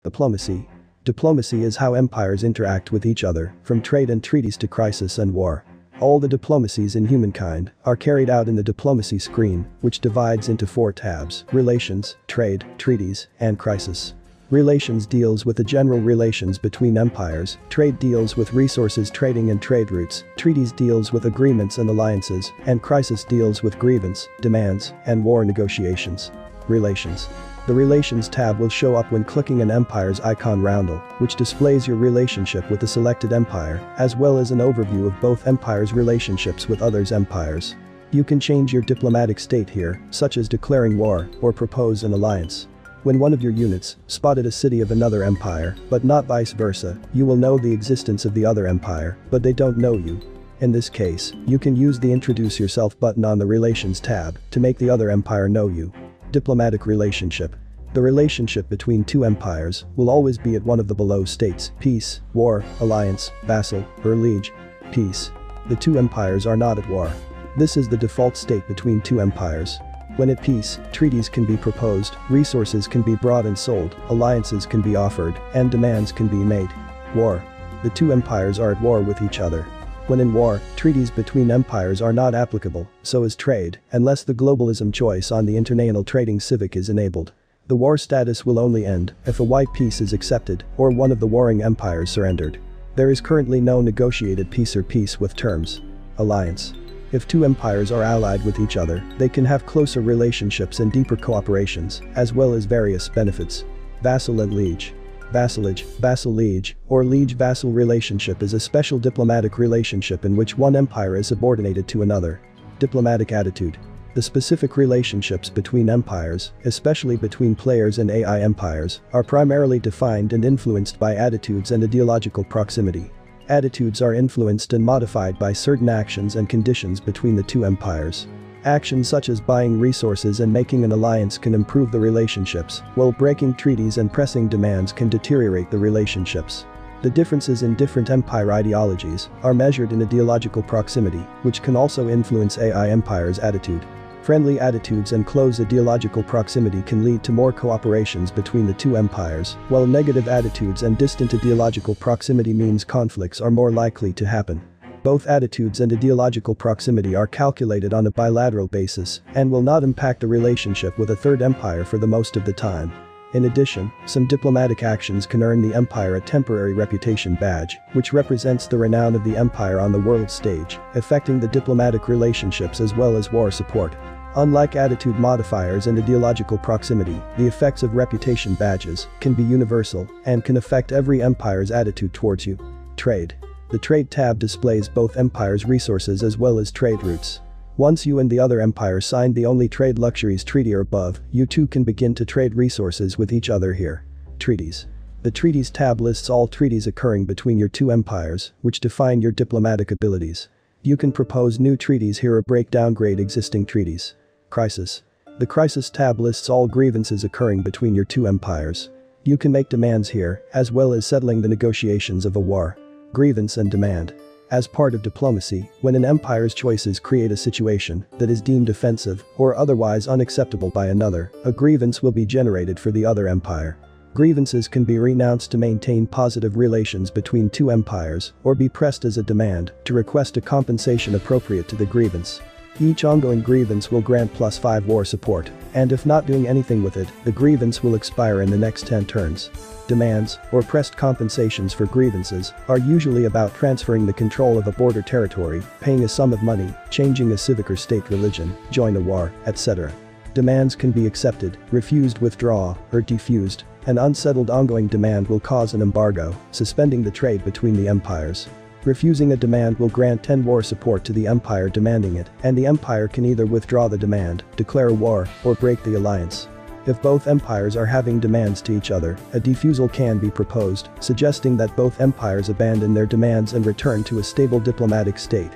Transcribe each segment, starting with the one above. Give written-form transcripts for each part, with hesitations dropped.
Diplomacy. Diplomacy is how empires interact with each other, from trade and treaties to crisis and war. All the diplomacies in humankind are carried out in the diplomacy screen, which divides into 4 tabs: relations, trade, treaties, and crisis. Relations deals with the general relations between empires, trade deals with resources trading and trade routes, treaties deals with agreements and alliances, and crisis deals with grievance, demands, and war negotiations. Relations. The Relations tab will show up when clicking an empire's icon roundel, which displays your relationship with the selected empire, as well as an overview of both empires' relationships with others' empires. You can change your diplomatic state here, such as declaring war or propose an alliance. When one of your units spotted a city of another empire, but not vice versa, you will know the existence of the other empire, but they don't know you. In this case, you can use the Introduce Yourself button on the Relations tab to make the other empire know you. Diplomatic relationship. The relationship between 2 empires will always be at one of the below states: peace, war, alliance, vassal, or liege. Peace. The 2 empires are not at war. This is the default state between 2 empires. When at peace, treaties can be proposed, resources can be brought and sold, alliances can be offered, and demands can be made. War. The 2 empires are at war with each other. When in war, treaties between empires are not applicable, so is trade, unless the globalism choice on the International Trading Civic is enabled. The war status will only end if a white peace is accepted or one of the warring empires surrendered. There is currently no negotiated peace or peace with terms. Alliance. If 2 empires are allied with each other, they can have closer relationships and deeper cooperations, as well as various benefits. Vassal and liege. Vassalage, vassal-liege, or liege-vassal relationship is a special diplomatic relationship in which one empire is subordinated to another. Diplomatic attitude. The specific relationships between empires, especially between players and AI empires, are primarily defined and influenced by attitudes and ideological proximity. Attitudes are influenced and modified by certain actions and conditions between the 2 empires. Actions such as buying resources and making an alliance can improve the relationships, while breaking treaties and pressing demands can deteriorate the relationships. The differences in different empire ideologies are measured in ideological proximity, which can also influence AI empires' attitude. Friendly attitudes and close ideological proximity can lead to more cooperations between the 2 empires, while negative attitudes and distant ideological proximity means conflicts are more likely to happen. Both attitudes and ideological proximity are calculated on a bilateral basis and will not impact the relationship with a third empire for the most of the time. In addition, some diplomatic actions can earn the empire a temporary reputation badge, which represents the renown of the empire on the world stage, affecting the diplomatic relationships as well as war support. Unlike attitude modifiers and ideological proximity, the effects of reputation badges can be universal and can affect every empire's attitude towards you. Trade. The Trade tab displays both empires' resources as well as trade routes. Once you and the other empire signed the Only Trade Luxuries Treaty or above, you too can begin to trade resources with each other here. Treaties. The Treaties tab lists all treaties occurring between your 2 empires, which define your diplomatic abilities. You can propose new treaties here or downgrade existing treaties. Crisis. The Crisis tab lists all grievances occurring between your 2 empires. You can make demands here, as well as settling the negotiations of a war. Grievance and Demand. As part of diplomacy, when an empire's choices create a situation that is deemed offensive or otherwise unacceptable by another, a grievance will be generated for the other empire. Grievances can be renounced to maintain positive relations between 2 empires or be pressed as a demand to request a compensation appropriate to the grievance. Each ongoing grievance will grant +5 war support, and if not doing anything with it, the grievance will expire in the next 10 turns. Demands, or pressed compensations for grievances, are usually about transferring the control of a border territory, paying a sum of money, changing a civic or state religion, join a war, etc. Demands can be accepted, refused, withdraw, or defused. An unsettled ongoing demand will cause an embargo, suspending the trade between the empires. Refusing a demand will grant 10 war support to the empire demanding it, and the empire can either withdraw the demand, declare war, or break the alliance. If both empires are having demands to each other, a defusal can be proposed, suggesting that both empires abandon their demands and return to a stable diplomatic state.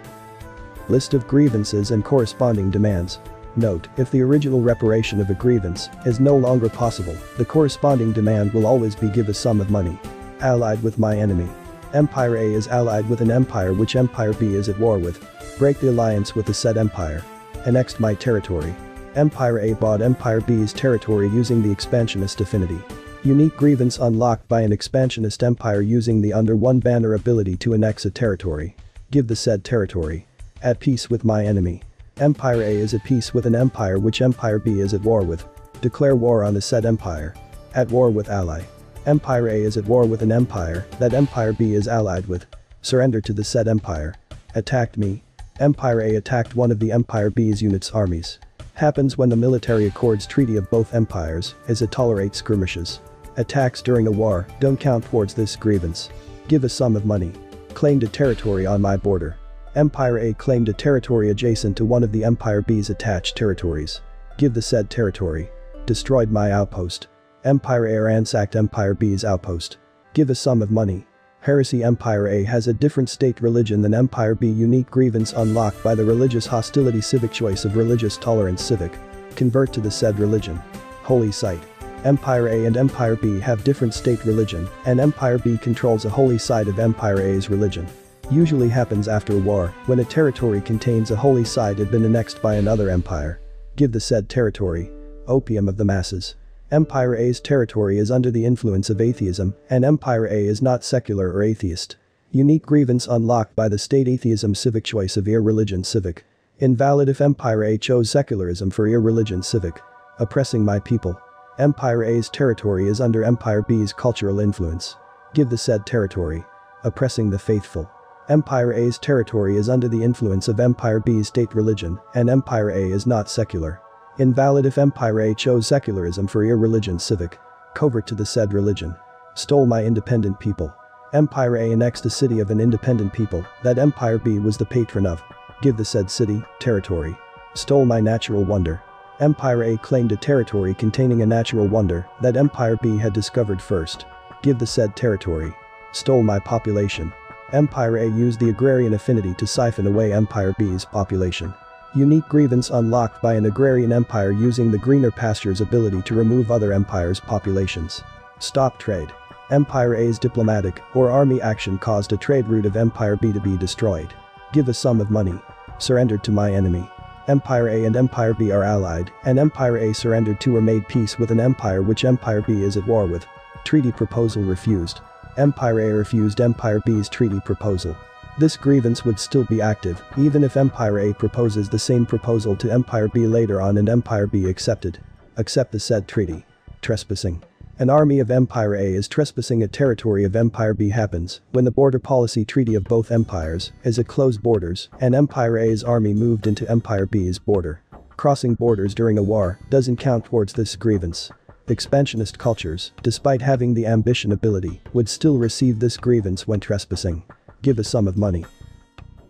List of grievances and corresponding demands. Note, if the original reparation of a grievance is no longer possible, the corresponding demand will always be give a sum of money. Allied with my enemy. Empire A is allied with an empire which Empire B is at war with. Break the alliance with the said empire. Annexed my territory. Empire A bought Empire B's territory using the expansionist affinity. Unique grievance unlocked by an expansionist empire using the under one banner ability to annex a territory. Give the said territory. At peace with my enemy. Empire A is at peace with an empire which Empire B is at war with. Declare war on the said empire. At war with ally. Empire A is at war with an empire that Empire B is allied with. Surrender to the said empire. Attacked me. Empire A attacked one of the Empire B's units' armies. Happens when the military accords treaty of both empires, as it tolerates skirmishes. Attacks during a war don't count towards this grievance. Give a sum of money. Claimed a territory on my border. Empire A claimed a territory adjacent to one of the Empire B's attached territories. Give the said territory. Destroyed my outpost. Empire A ransacked Empire B's outpost. Give a sum of money. Heresy. Empire A has a different state religion than Empire B. Unique grievance unlocked by the religious hostility. Civic choice of religious tolerance. Civic. Convert to the said religion. Holy site. Empire A and Empire B have different state religion, and Empire B controls a holy site of Empire A's religion. Usually happens after a war, when a territory contains a holy site had been annexed by another empire. Give the said territory. Opium of the masses. Empire A's territory is under the influence of atheism, and Empire A is not secular or atheist. Unique grievance unlocked by the state atheism. Civic choice of irreligion. Civic. Invalid if Empire A chose secularism for irreligion. Civic. Oppressing my people. Empire A's territory is under Empire B's cultural influence. Give the said territory. Oppressing the faithful. Empire A's territory is under the influence of Empire B's state religion, and Empire A is not secular. Invalid if Empire A chose secularism for irreligion. Civic. Covert to the said religion. Stole my independent people. Empire A annexed a city of an independent people that Empire B was the patron of. Give the said city, territory. Stole my natural wonder. Empire A claimed a territory containing a natural wonder that Empire B had discovered first. Give the said territory. Stole my population. Empire A used the agrarian affinity to siphon away Empire B's population. Unique grievance unlocked by an agrarian empire using the greener pastures ability to remove other empires' populations. Stop trade. Empire A's diplomatic or army action caused a trade route of Empire B to be destroyed. Give a sum of money. Surrendered to my enemy. Empire A and Empire B are allied, and Empire A surrendered to or made peace with an empire which Empire B is at war with. Treaty proposal refused. Empire A refused Empire B's treaty proposal. This grievance would still be active, even if Empire A proposes the same proposal to Empire B later on and Empire B accepted. Accept the said treaty. Trespassing. An army of Empire A is trespassing a territory of Empire B. Happens when the border policy treaty of both empires is at closed borders and Empire A's army moved into Empire B's border. Crossing borders during a war doesn't count towards this grievance. Expansionist cultures, despite having the ambition ability, would still receive this grievance when trespassing. Give a sum of money.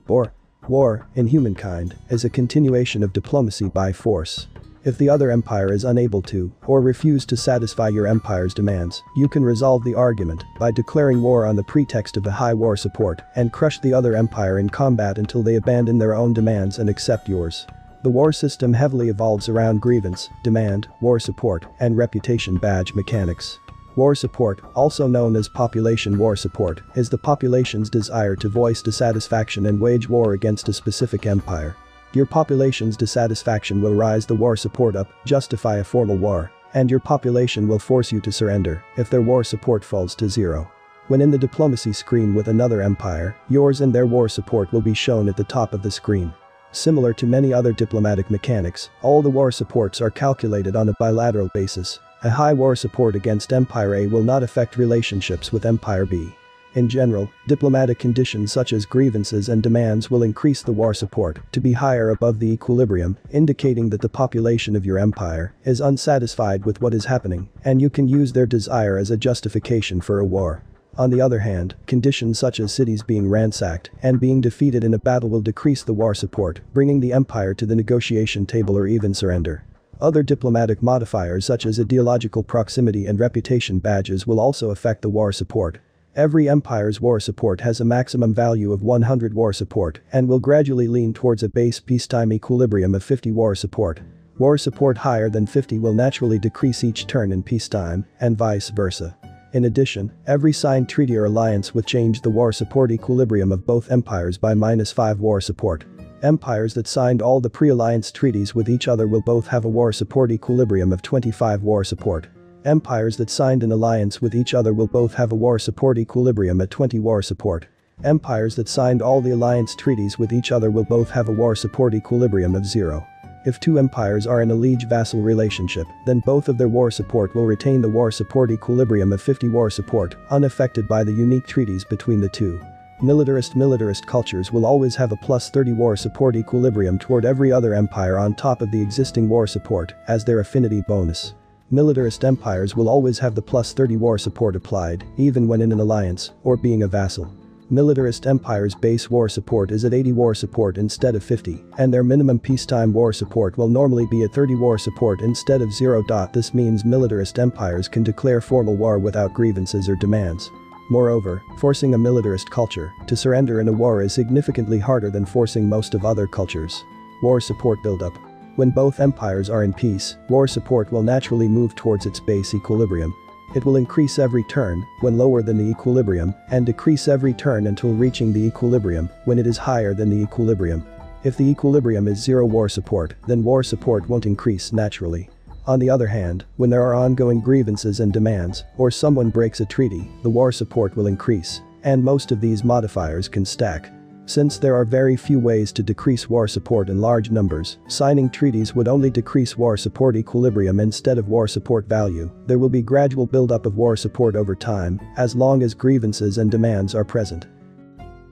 War, in Humankind, is a continuation of diplomacy by force. If the other empire is unable to, or refuse to satisfy your empire's demands, you can resolve the argument by declaring war on the pretext of a high war support and crush the other empire in combat until they abandon their own demands and accept yours. The war system heavily evolves around grievance, demand, war support, and reputation badge mechanics. War support, also known as population war support, is the population's desire to voice dissatisfaction and wage war against a specific empire. Your population's dissatisfaction will rise the war support up, justify a formal war, and your population will force you to surrender if their war support falls to zero. When in the diplomacy screen with another empire, yours and their war support will be shown at the top of the screen. Similar to many other diplomatic mechanics, all the war supports are calculated on a bilateral basis. A high war support against Empire A will not affect relationships with Empire B. In general, diplomatic conditions such as grievances and demands will increase the war support to be higher above the equilibrium, indicating that the population of your empire is unsatisfied with what is happening, and you can use their desire as a justification for a war. On the other hand, conditions such as cities being ransacked and being defeated in a battle will decrease the war support, bringing the empire to the negotiation table or even surrender. Other diplomatic modifiers such as ideological proximity and reputation badges will also affect the war support. Every empire's war support has a maximum value of 100 war support and will gradually lean towards a base peacetime equilibrium of 50 war support. War support higher than 50 will naturally decrease each turn in peacetime, and vice versa. In addition, every signed treaty or alliance will change the war support equilibrium of both empires by -5 war support. Empires that signed all the pre-alliance treaties with each other will both have a war support equilibrium of 25 war support. Empires that signed an alliance with each other will both have a war support equilibrium at 20 war support. Empires that signed all the alliance treaties with each other will both have a war support equilibrium of 0. If two empires are in a liege-vassal relationship, then both of their war support will retain the war support equilibrium of 50 war support, unaffected by the unique treaties between the two. Militarist cultures will always have a plus 30 war support equilibrium toward every other empire on top of the existing war support as their affinity bonus. Militarist empires will always have the plus 30 war support applied, even when in an alliance or being a vassal. Militarist empires' base war support is at 80 war support instead of 50, and their minimum peacetime war support will normally be at 30 war support instead of 0. This means militarist empires can declare formal war without grievances or demands. Moreover, forcing a militarist culture to surrender in a war is significantly harder than forcing most of other cultures. War support buildup. When both empires are in peace, war support will naturally move towards its base equilibrium. It will increase every turn when lower than the equilibrium and decrease every turn until reaching the equilibrium when it is higher than the equilibrium. If the equilibrium is 0 war support, then war support won't increase naturally. On the other hand, when there are ongoing grievances and demands, or someone breaks a treaty, the war support will increase, and most of these modifiers can stack. Since there are very few ways to decrease war support in large numbers, signing treaties would only decrease war support equilibrium instead of war support value. There will be gradual buildup of war support over time, as long as grievances and demands are present.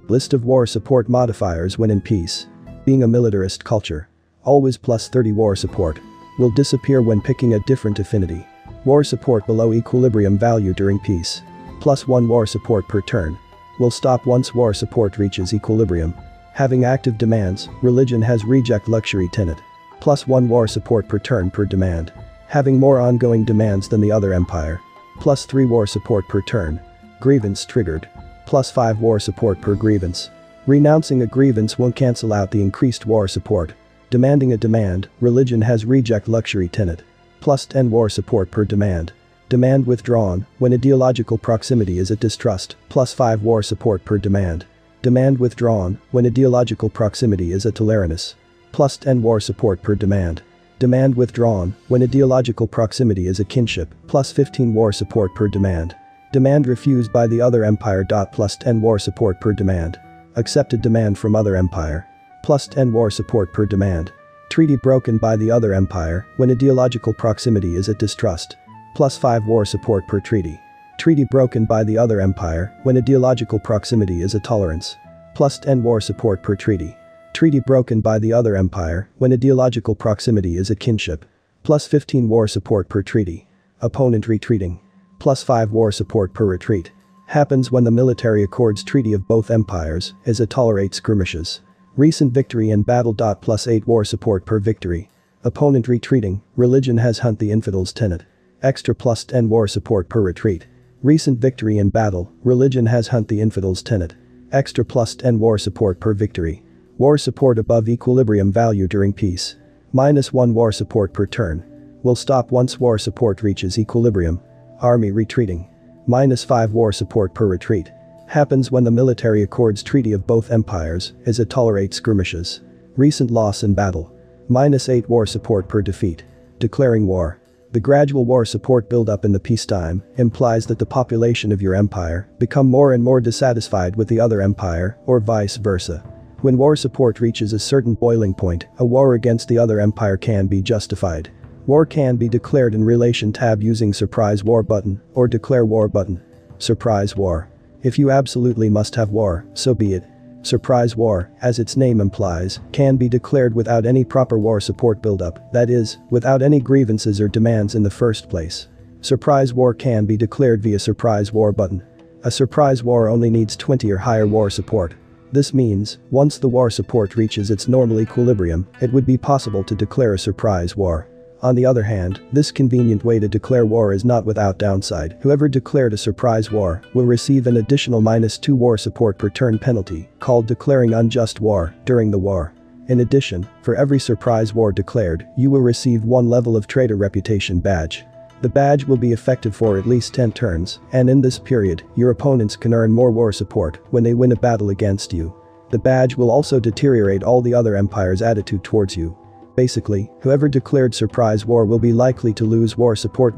List of war support modifiers when in peace. Being a militarist culture. Always plus 30 war support. Will disappear when picking a different affinity. War support below equilibrium value during peace. Plus 1 war support per turn. Will stop once war support reaches equilibrium. Having active demands, religion has reject luxury tenet. Plus 1 war support per turn per demand. Having more ongoing demands than the other empire. Plus 3 war support per turn. Grievance triggered. Plus 5 war support per grievance. Renouncing a grievance won't cancel out the increased war support. Demanding a demand, religion has reject luxury tenet. Plus 10 war support per demand. Demand withdrawn when ideological proximity is at distrust, plus 5 war support per demand. Demand withdrawn when ideological proximity is at tolerance. Plus 10 war support per demand. Demand withdrawn when ideological proximity is a kinship, plus 15 war support per demand. Demand refused by the other empire. Plus 10 war support per demand. Accepted demand from other empire. Plus 10 war support per demand. Treaty broken by the other empire when ideological proximity is at distrust. Plus 5 war support per treaty. Treaty broken by the other empire when ideological proximity is a tolerance. Plus 10 war support per treaty. Treaty broken by the other empire when ideological proximity is a kinship. Plus 15 war support per treaty. Opponent retreating. Plus 5 war support per retreat. Happens when the military accords treaty of both empires is a tolerate skirmishes. Recent victory in battle. Plus 8 war support per victory. Opponent retreating, religion has hunt the infidels tenet. Extra plus 10 war support per retreat. Recent victory in battle, religion has hunt the infidels tenet. Extra plus 10 war support per victory. War support above equilibrium value during peace. Minus 1 war support per turn. Will stop once war support reaches equilibrium. Army retreating. Minus 5 war support per retreat. Happens when the military accords treaty of both empires is a tolerate skirmishes. Recent loss in battle. Minus 8 war support per defeat. Declaring war. The gradual war support buildup in the peacetime implies that the population of your empire become more and more dissatisfied with the other empire, or vice versa. When war support reaches a certain boiling point, a war against the other empire can be justified. War can be declared in relation tab using surprise war button or declare war button. Surprise war. If you absolutely must have war, so be it. Surprise war, as its name implies, can be declared without any proper war support buildup, that is, without any grievances or demands in the first place. Surprise war can be declared via surprise war button. A surprise war only needs 20 or higher war support. This means, once the war support reaches its normal equilibrium, it would be possible to declare a surprise war. On the other hand, this convenient way to declare war is not without downside. Whoever declared a surprise war will receive an additional minus 2 war support per turn penalty, called declaring unjust war, during the war. In addition, for every surprise war declared, you will receive 1 level of traitor reputation badge. The badge will be effective for at least 10 turns, and in this period, your opponents can earn more war support when they win a battle against you. The badge will also deteriorate all the other empire's attitude towards you. Basically, whoever declared surprise war will be likely to lose war support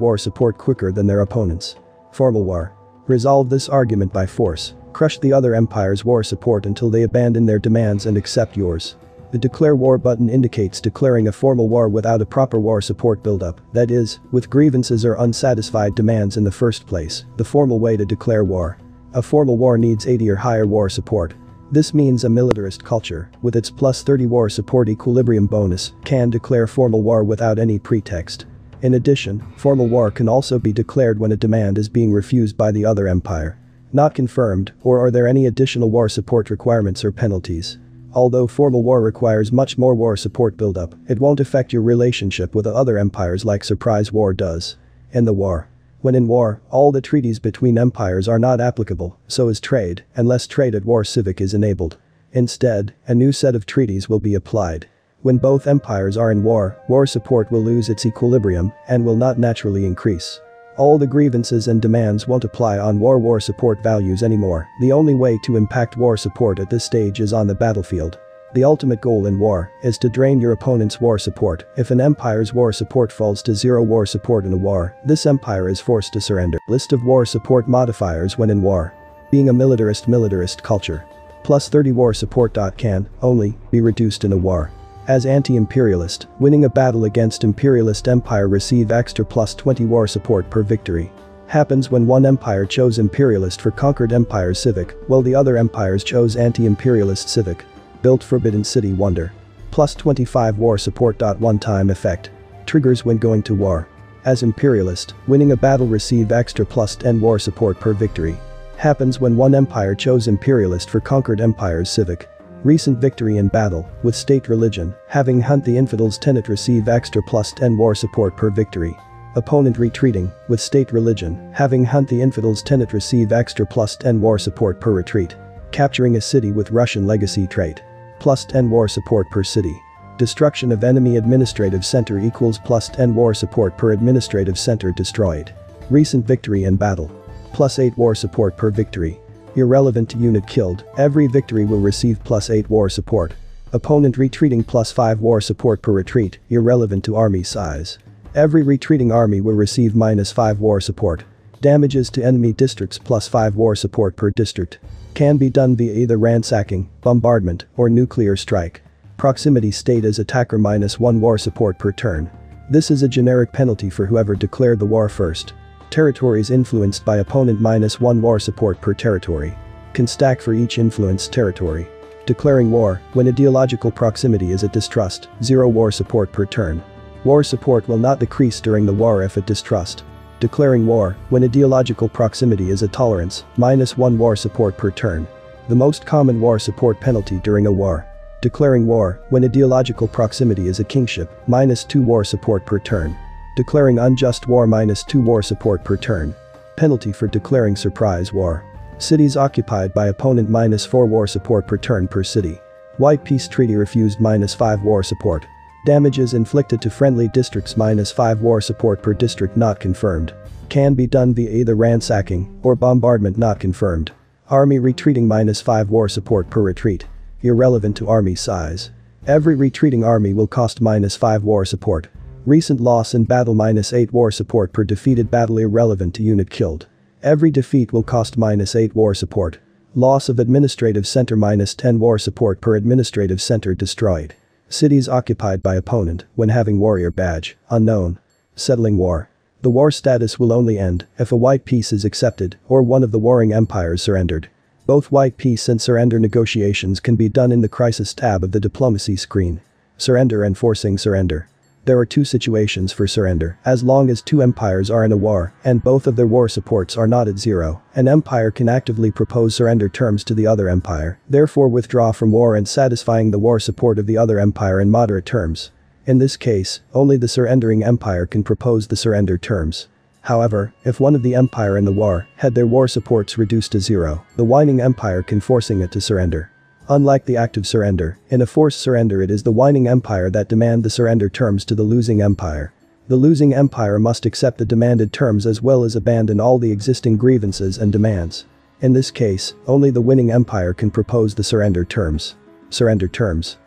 quicker than their opponents. Formal war. Resolve this argument by force. Crush the other empire's war support until they abandon their demands and accept yours. The Declare War button indicates declaring a formal war without a proper war support buildup, that is, with grievances or unsatisfied demands in the first place, the formal way to declare war. A formal war needs 80 or higher war support. This means a militarist culture, with its plus 30 war support equilibrium bonus, can declare formal war without any pretext. In addition, formal war can also be declared when a demand is being refused by the other empire. Not confirmed, or are there any additional war support requirements or penalties? Although formal war requires much more war support buildup, it won't affect your relationship with the other empires like surprise war does. In the war. When in war, all the treaties between empires are not applicable, so is trade, unless trade at war civic is enabled. Instead, a new set of treaties will be applied. When both empires are in war, war support will lose its equilibrium and will not naturally increase. All the grievances and demands won't apply on war support values anymore. The only way to impact war support at this stage is on the battlefield. The ultimate goal in war is to drain your opponent's war support. If an empire's war support falls to 0 war support in a war, this empire is forced to surrender. List of war support modifiers when in war. Being a militarist culture. Plus 30 war support. Can only be reduced in a war. As anti-imperialist, winning a battle against imperialist empire receive extra plus 20 war support per victory. Happens when one empire chose imperialist for conquered empire civic, while the other empires chose anti-imperialist civic. Built Forbidden City Wonder. Plus 25 war support. One-time effect. Triggers when going to war. As imperialist, winning a battle receive extra plus 10 war support per victory. Happens when one empire chose imperialist for conquered empires civic. Recent victory in battle, with state religion, having hunt the infidels tenet receive extra plus 10 war support per victory. Opponent retreating, with state religion, having hunt the infidels tenet receive extra plus 10 war support per retreat. Capturing a city with Russian legacy trait. Plus 10 war support per city. Destruction of enemy administrative center equals plus 10 war support per administrative center destroyed. Recent victory in battle. Plus 8 war support per victory. Irrelevant to unit killed, every victory will receive plus 8 war support. Opponent retreating plus 5 war support per retreat, irrelevant to army size. Every retreating army will receive minus 5 war support. Damages to enemy districts plus 5 war support per district. Can be done via either ransacking, bombardment, or nuclear strike. Proximity state as attacker minus 1 war support per turn. This is a generic penalty for whoever declared the war first. Territories influenced by opponent minus 1 war support per territory. Can stack for each influenced territory. Declaring war, when ideological proximity is at distrust, 0 war support per turn. War support will not decrease during the war if at distrust. Declaring war, when ideological proximity is a tolerance, minus 1 war support per turn. The most common war support penalty during a war. Declaring war, when ideological proximity is a kingship, minus 2 war support per turn. Declaring unjust war minus 2 war support per turn. Penalty for declaring surprise war. Cities occupied by opponent minus 4 war support per turn per city. White peace treaty refused minus 5 war support. Damages inflicted to friendly districts minus 5 war support per district not confirmed. Can be done via either ransacking or bombardment not confirmed. Army retreating minus 5 war support per retreat. Irrelevant to army size. Every retreating army will cost minus 5 war support. Recent loss in battle minus 8 war support per defeated battle irrelevant to unit killed. Every defeat will cost minus 8 war support. Loss of administrative center minus 10 war support per administrative center destroyed. Cities occupied by opponent when having warrior badge, unknown. Settling war. The war status will only end if a white peace is accepted or one of the warring empires surrendered. Both white peace and surrender negotiations can be done in the crisis tab of the diplomacy screen. Surrender and forcing surrender. There are 2 situations for surrender. As long as 2 empires are in a war and both of their war supports are not at 0, an empire can actively propose surrender terms to the other empire, therefore withdraw from war and satisfying the war support of the other empire in moderate terms. In this case, only the surrendering empire can propose the surrender terms. However, if one of the empire in the war had their war supports reduced to 0, the whining empire can forcing it to surrender. Unlike the active surrender, in a forced surrender it is the whining empire that demand the surrender terms to the losing empire. The losing empire must accept the demanded terms as well as abandon all the existing grievances and demands. In this case, only the winning empire can propose the surrender terms. Surrender terms.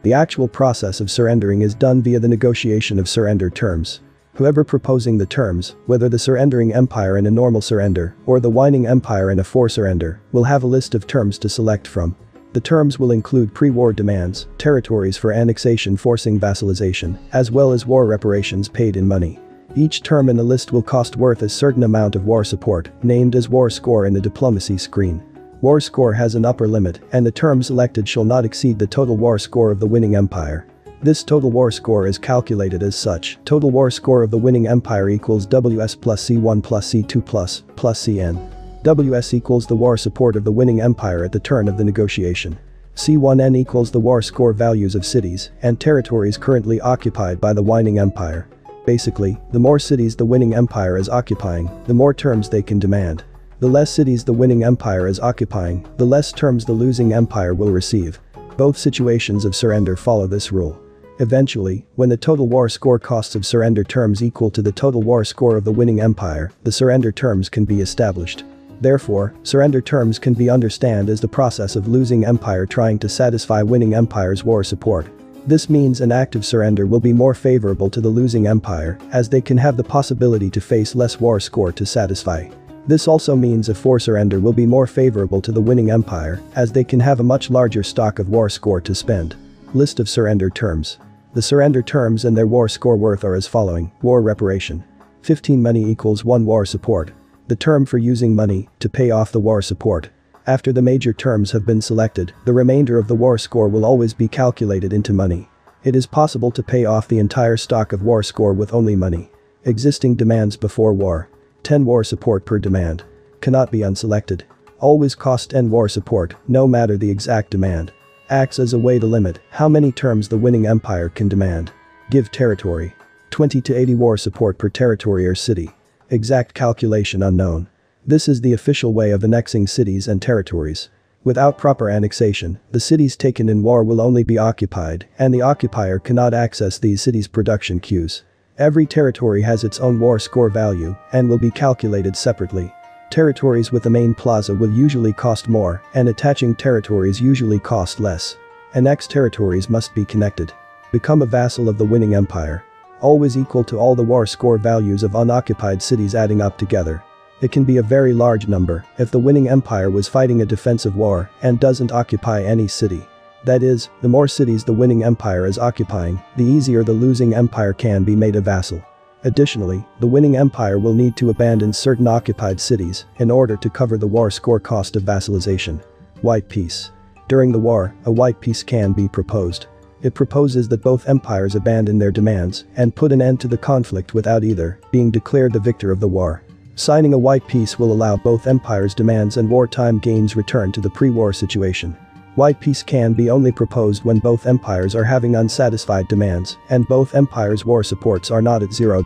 The actual process of surrendering is done via the negotiation of surrender terms. Whoever proposing the terms, whether the surrendering empire in a normal surrender or the whining empire in a forced surrender, will have a list of terms to select from. The terms will include pre-war demands, territories for annexation forcing vassalization, as well as war reparations paid in money. Each term in the list will cost worth a certain amount of war support, named as war score in the diplomacy screen. War score has an upper limit, and the terms elected shall not exceed the total war score of the winning empire. This total war score is calculated as such. Total war score of the winning empire equals WS plus C1 plus C2 plus CN. WS equals the war support of the winning empire at the turn of the negotiation. C1N equals the war score values of cities and territories currently occupied by the whining empire. Basically, the more cities the winning empire is occupying, the more terms they can demand. The less cities the winning empire is occupying, the less terms the losing empire will receive. Both situations of surrender follow this rule. Eventually, when the total war score costs of surrender terms equal to the total war score of the winning empire, the surrender terms can be established. Therefore, surrender terms can be understood as the process of losing empire trying to satisfy winning empire's war support. This means an active surrender will be more favorable to the losing empire, as they can have the possibility to face less war score to satisfy. This also means a forced surrender will be more favorable to the winning empire, as they can have a much larger stock of war score to spend. List of surrender terms. The surrender terms and their war score worth are as following. War reparation. 15 money equals 1 war support. The term for using money to pay off the war support. After the major terms have been selected, the remainder of the war score will always be calculated into money. It is possible to pay off the entire stock of war score with only money. Existing demands before war. 10 war support per demand. Cannot be unselected. Always cost 10 war support, no matter the exact demand. Acts as a way to limit how many terms the winning empire can demand. Give territory. 20 to 80 war support per territory or city. Exact calculation unknown. This is the official way of annexing cities and territories. Without proper annexation, the cities taken in war will only be occupied, and the occupier cannot access these cities' production queues. Every territory has its own war score value and will be calculated separately. Territories with the main plaza will usually cost more, and attaching territories usually cost less. Annexed territories must be connected. Become a vassal of the winning empire. Always equal to all the war score values of unoccupied cities adding up together. It can be a very large number if the winning empire was fighting a defensive war and doesn't occupy any city. That is, the more cities the winning empire is occupying, the easier the losing empire can be made a vassal. Additionally, the winning empire will need to abandon certain occupied cities in order to cover the war score cost of vassalization. White peace. During the war, a white peace can be proposed. It proposes that both empires abandon their demands and put an end to the conflict without either being declared the victor of the war. Signing a white peace will allow both empires' demands and wartime gains return to the pre-war situation. White peace can be only proposed when both empires are having unsatisfied demands and both empires' war supports are not at 0.